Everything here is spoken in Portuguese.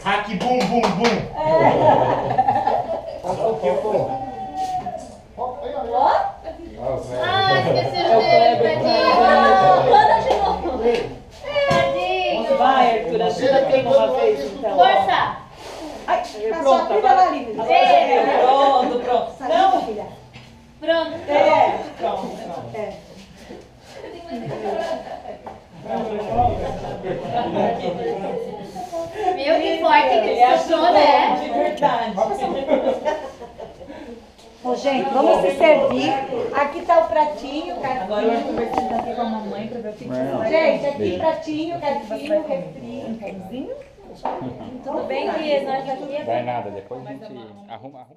Hack bum bum bum. Ah, esqueci o dele, tadinho. Manda de novo. Tadinho. Vai, Arthur, ajuda quem uma vez, então. Força. Ai, pronto, agora. Pronto, pronto. Não, filha. Pronto. Pronto. Meu, que forte que ele achou, né? De verdade. Bom, gente, vamos se servir. Aqui tá o pratinho, Agora eu cartinho. vou conversando aqui com a mamãe pra ver o que você vai. Gente, aqui pratinho, cartinho, refri. Pãozinho? Tudo bem, Cris? Nós aqui. Vai nada, depois a gente arruma.